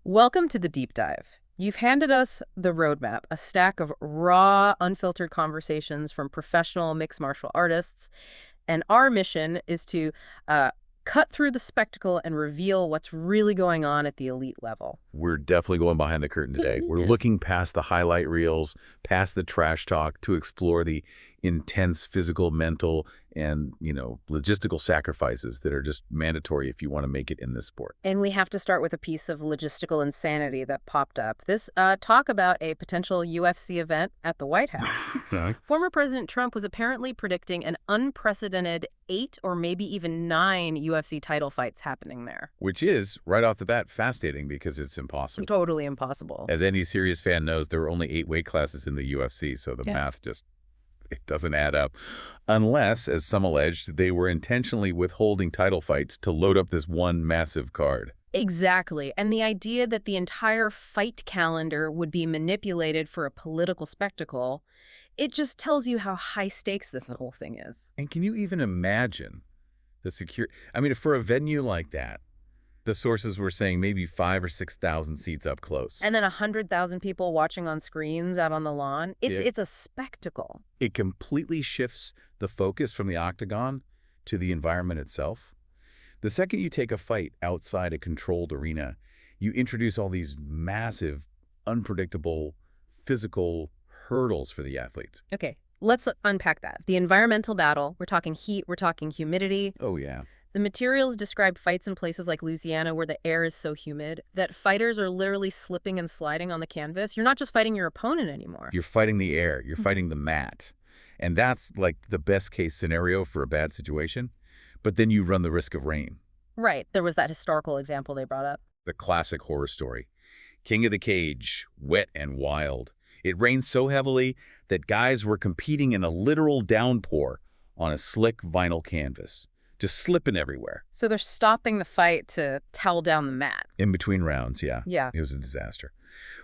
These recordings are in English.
Welcome to the deep dive. You've handed us the roadmap, a stack of raw, unfiltered conversations from professional mixed martial artists, and our mission is to cut through the spectacle and reveal what's really going on at the elite level. We're definitely going behind the curtain today. We're looking past the highlight reels, past the trash talk to explore the intense physical, mental, and, logistical sacrifices that are just mandatory if you want to make it in this sport. And we have to start with a piece of logistical insanity that popped up. This talk about a potential UFC event at the White House. Former President Trump was apparently predicting an unprecedented 8 or maybe even 9 UFC title fights happening there. Which is, right off the bat, fascinating because it's impossible. Totally impossible. As any serious fan knows, there are only 8 weight classes in the UFC, so the math just it doesn't add up. Unless, as some alleged, they were intentionally withholding title fights to load up this one massive card. Exactly. And the idea that the entire fight calendar would be manipulated for a political spectacle, it just tells you how high stakes this whole thing is. And can you even imagine the security? I mean, for a venue like that, the sources were saying maybe 5,000 or 6,000 seats up close. And then 100,000 people watching on screens out on the lawn. It's a spectacle. It completely shifts the focus from the octagon to the environment itself. The second you take a fight outside a controlled arena, you introduce all these massive, unpredictable, physical hurdles for the athletes. Okay, let's unpack that. The environmental battle, we're talking heat, we're talking humidity. Oh, yeah. The materials describe fights in places like Louisiana where the air is so humid that fighters are literally slipping and sliding on the canvas. You're not just fighting your opponent anymore. You're fighting the air. You're fighting the mat. And that's like the best case scenario for a bad situation. But then you run the risk of rain. Right. There was that historical example they brought up. The classic horror story. King of the Cage, wet and wild. It rained so heavily that guys were competing in a literal downpour on a slick vinyl canvas. Just slipping everywhere. So they're stopping the fight to towel down the mat. In between rounds, yeah. Yeah. It was a disaster.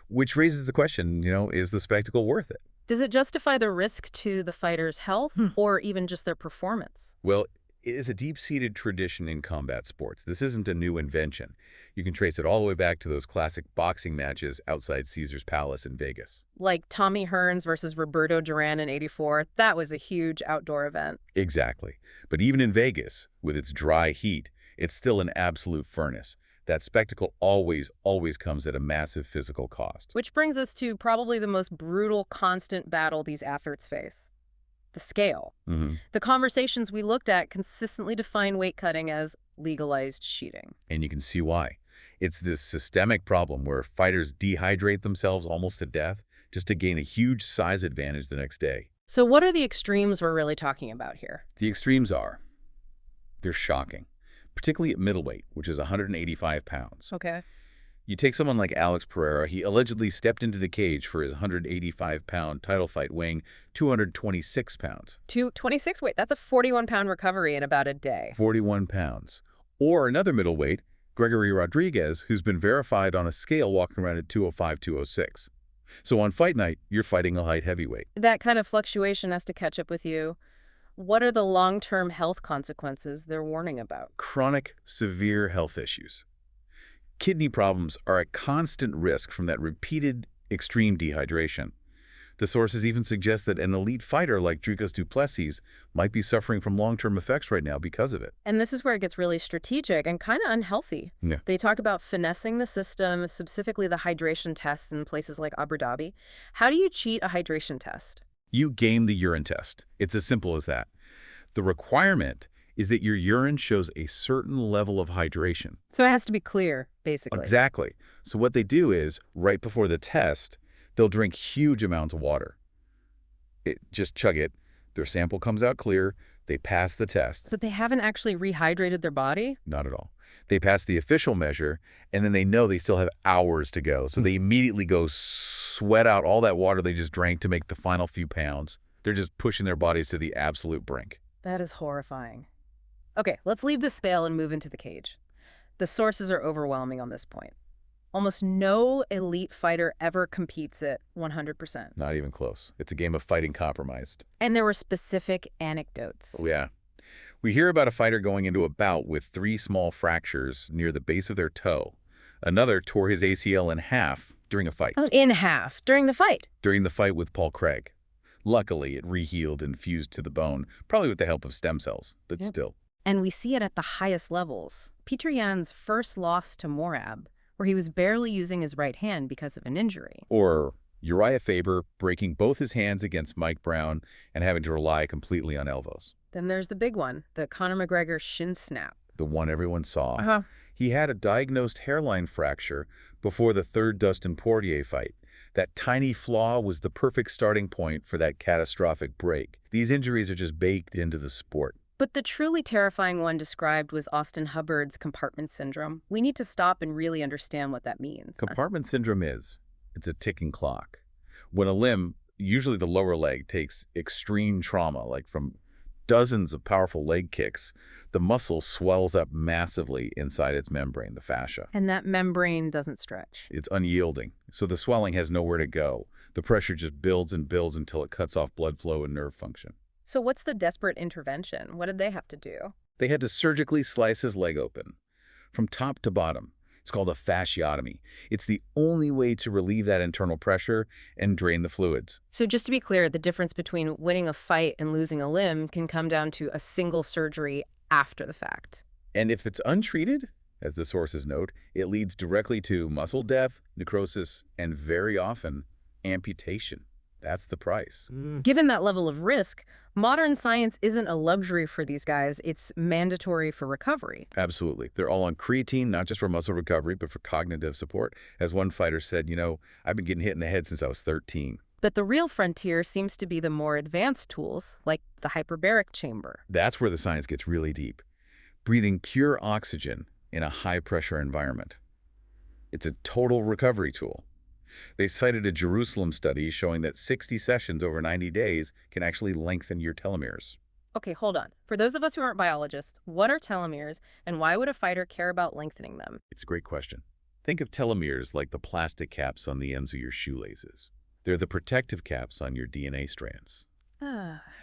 Which raises the question, is the spectacle worth it? Does it justify the risk to the fighter's health or even just their performance? Well, it is a deep-seated tradition in combat sports. This isn't a new invention. You can trace it all the way back to those classic boxing matches outside Caesar's Palace in Vegas. Like Tommy Hearns versus Roberto Duran in '84. That was a huge outdoor event. Exactly. But even in Vegas, with its dry heat, it's still an absolute furnace. That spectacle always comes at a massive physical cost. Which brings us to probably the most brutal, constant battle these athletes face. The scale. The conversations we looked at consistently define weight cutting as legalized cheating. And you can see why. It's this systemic problem where fighters dehydrate themselves almost to death just to gain a huge size advantage the next day. So what are the extremes we're really talking about here? The extremes they're shocking, particularly at middleweight, which is 185 pounds. Okay. You take someone like Alex Pereira. He allegedly stepped into the cage for his 185-pound title fight weighing 226 pounds. 226? Wait, that's a 41-pound recovery in about a day. 41 pounds. Or another middleweight, Gregory Rodriguez, who's been verified on a scale walking around at 205, 206. So on fight night, you're fighting a light heavyweight. That kind of fluctuation has to catch up with you. What are the long-term health consequences they're warning about? Chronic, severe health issues. Kidney problems are a constant risk from that repeated extreme dehydration. The sources even suggest that an elite fighter like Dricus du Plessis might be suffering from long-term effects right now because of it. And this is where it gets really strategic and kind of unhealthy. Yeah. They talk about finessing the system, specifically the hydration tests in places like Abu Dhabi. How do you cheat a hydration test? You game the urine test. It's as simple as that. The requirement is that your urine shows a certain level of hydration. So it has to be clear, basically. Exactly. So what they do is, right before the test, they'll drink huge amounts of water. Just chug it. Their sample comes out clear. They pass the test. But they haven't actually rehydrated their body? Not at all. They pass the official measure, and then they know they still have hours to go. So they immediately go sweat out all that water they just drank to make the final few pounds. They're just pushing their bodies to the absolute brink. That is horrifying. Okay, let's leave the spale and move into the cage. The sources are overwhelming on this point. Almost no elite fighter ever competes at 100%. Not even close. It's a game of fighting compromised. And there were specific anecdotes. Oh, yeah. We hear about a fighter going into a bout with 3 small fractures near the base of their toe, Another tore his ACL in half during a fight. Oh, in half during the fight. During the fight with Paul Craig. Luckily, it rehealed and fused to the bone, probably with the help of stem cells, but Yep. still. And we see it at the highest levels. Peter Yan's first loss to Morab, where he was barely using his right hand because of an injury. Or Uriah Faber breaking both his hands against Mike Brown and having to rely completely on elbows. Then there's the big one, the Conor McGregor shin snap. The one everyone saw. Uh-huh. He had a diagnosed hairline fracture before the third Dustin Poirier fight. That tiny flaw was the perfect starting point for that catastrophic break. These injuries are just baked into the sport. But the truly terrifying one described was Austin Hubbard's compartment syndrome. We need to stop and really understand what that means. Compartment syndrome it's a ticking clock. When a limb, usually the lower leg, takes extreme trauma, like from dozens of powerful leg kicks, the muscle swells up massively inside its membrane, the fascia. And that membrane doesn't stretch. It's unyielding, so the swelling has nowhere to go. The pressure just builds and builds until it cuts off blood flow and nerve function. So what's the desperate intervention? What did they have to do? They had to surgically slice his leg open, from top to bottom. It's called a fasciotomy. It's the only way to relieve that internal pressure and drain the fluids. So just to be clear, the difference between winning a fight and losing a limb can come down to a single surgery after the fact. And if it's untreated, as the sources note, it leads directly to muscle death, necrosis, and very often amputation. That's the price. Given that level of risk, modern science isn't a luxury for these guys. It's mandatory for recovery. Absolutely. They're all on creatine, not just for muscle recovery, but for cognitive support. As one fighter said, I've been getting hit in the head since I was 13. But the real frontier seems to be the more advanced tools, like the hyperbaric chamber. That's where the science gets really deep. Breathing pure oxygen in a high-pressure environment. It's a total recovery tool. They cited a Jerusalem study showing that 60 sessions over 90 days can actually lengthen your telomeres. Okay, hold on. For those of us who aren't biologists, what are telomeres, and why would a fighter care about lengthening them? It's a great question. Think of telomeres like the plastic caps on the ends of your shoelaces. They're the protective caps on your DNA strands.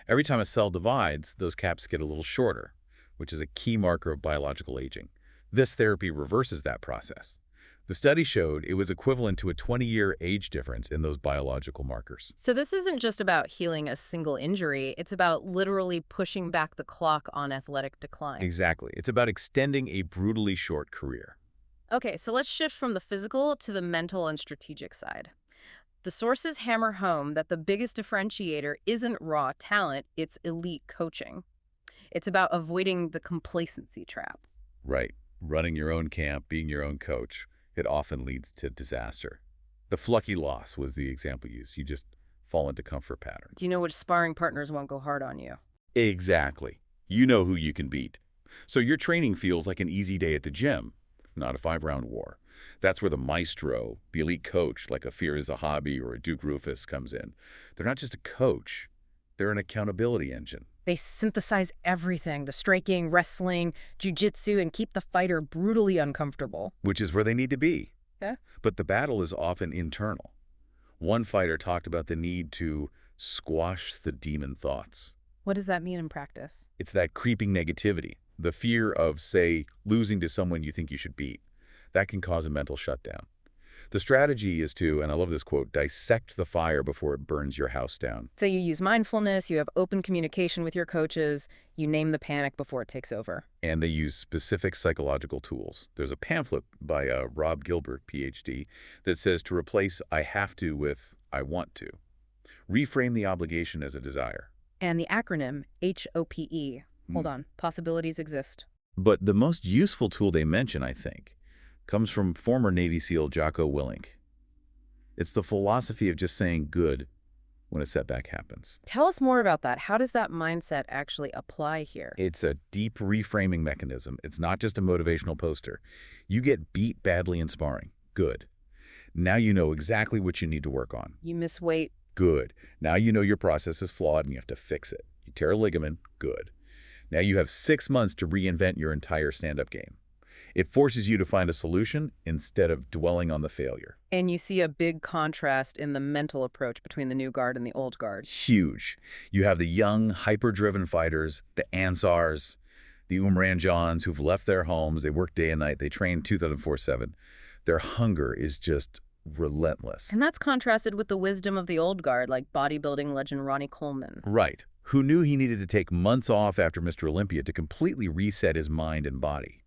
Every time a cell divides, those caps get a little shorter, which is a key marker of biological aging. This therapy reverses that process. The study showed it was equivalent to a 20-year age difference in those biological markers. So this isn't just about healing a single injury. It's about literally pushing back the clock on athletic decline. Exactly. It's about extending a brutally short career. Okay, so let's shift from the physical to the mental and strategic side. The sources hammer home that the biggest differentiator isn't raw talent, it's elite coaching. It's about avoiding the complacency trap. Right. Running your own camp, being your own coach. It often leads to disaster. The fluky loss was the example used. You just fall into comfort patterns. Do you know which sparring partners won't go hard on you? Exactly. You know who you can beat. So your training feels like an easy day at the gym, not a 5-round war. That's where the maestro, the elite coach, like a Fear is a Hobby or a Duke Rufus comes in. They're not just a coach. They're an accountability engine. They synthesize everything, the striking, wrestling, jiu-jitsu, and keep the fighter brutally uncomfortable. Which is where they need to be. Yeah. But the battle is often internal. One fighter talked about the need to squash the demon thoughts. What does that mean in practice? It's that creeping negativity, the fear of, say, losing to someone you think you should beat. That can cause a mental shutdown. The strategy is to, and I love this quote, dissect the fire before it burns your house down. So you use mindfulness, you have open communication with your coaches, you name the panic before it takes over. And they use specific psychological tools. There's a pamphlet by Rob Gilbert, PhD, that says to replace I have to with I want to. Reframe the obligation as a desire. And the acronym, HOPE. Hold on, possibilities exist. But the most useful tool they mention, I think, comes from former Navy SEAL Jocko Willink. It's the philosophy of just saying good when a setback happens. Tell us more about that. How does that mindset actually apply here? It's a deep reframing mechanism. It's not just a motivational poster. You get beat badly in sparring. Good. Now you know exactly what you need to work on. You miss weight. Good. Now you know your process is flawed and you have to fix it. You tear a ligament. Good. Now you have 6 months to reinvent your entire stand-up game. It forces you to find a solution instead of dwelling on the failure. And you see a big contrast in the mental approach between the new guard and the old guard. Huge. You have the young, hyper-driven fighters, the Ansars, the Umran Johns who've left their homes, they work day and night, they train 24/7. Their hunger is just relentless. And that's contrasted with the wisdom of the old guard, like bodybuilding legend Ronnie Coleman. Right. Who knew he needed to take months off after Mr. Olympia to completely reset his mind and body.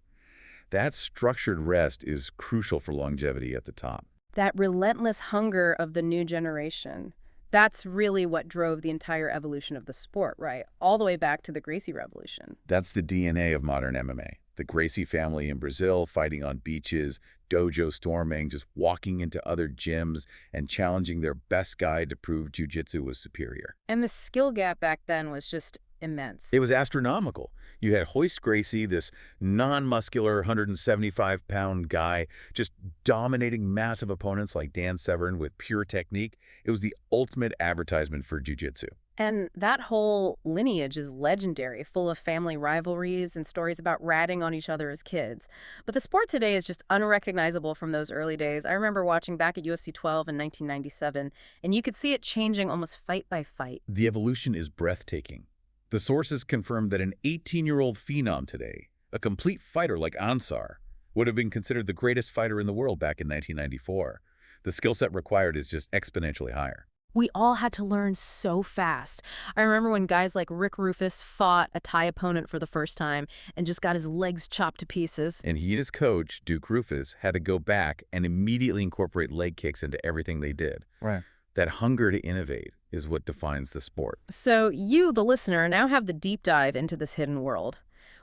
That structured rest is crucial for longevity at the top. That relentless hunger of the new generation. That's really what drove the entire evolution of the sport, right? All the way back to the Gracie Revolution. That's the DNA of modern MMA. The Gracie family in Brazil fighting on beaches, dojo storming, just walking into other gyms and challenging their best guy to prove jiu-jitsu was superior. And the skill gap back then was just immense. It was astronomical. You had Hoist Gracie, this non-muscular 175-pound guy, just dominating massive opponents like Dan Severn with pure technique. It was the ultimate advertisement for jiu-jitsu. And that whole lineage is legendary, full of family rivalries and stories about ratting on each other as kids. But the sport today is just unrecognizable from those early days. I remember watching back at UFC 12 in 1997, and you could see it changing almost fight by fight. The evolution is breathtaking. The sources confirmed that an 18-year-old phenom today, a complete fighter like Ansar, would have been considered the greatest fighter in the world back in 1994. The skill set required is just exponentially higher. We all had to learn so fast. I remember when guys like Rick Rufus fought a Thai opponent for the first time and just got his legs chopped to pieces. And he and his coach, Duke Rufus, had to go back and immediately incorporate leg kicks into everything they did. Right. That hunger to innovate is what defines the sport. So you, the listener, now have the deep dive into this hidden world.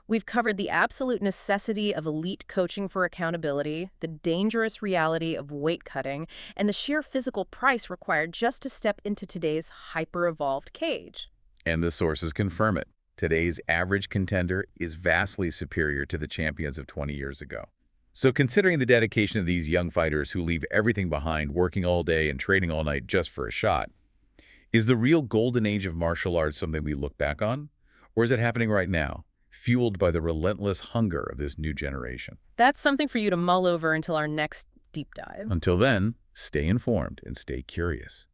We've covered the absolute necessity of elite coaching for accountability, the dangerous reality of weight cutting, and the sheer physical price required just to step into today's hyper-evolved cage. And the sources confirm it. Today's average contender is vastly superior to the champions of 20 years ago. So considering the dedication of these young fighters who leave everything behind, working all day and training all night just for a shot, is the real golden age of martial arts something we look back on? Or is it happening right now, fueled by the relentless hunger of this new generation? That's something for you to mull over until our next deep dive. Until then, stay informed and stay curious.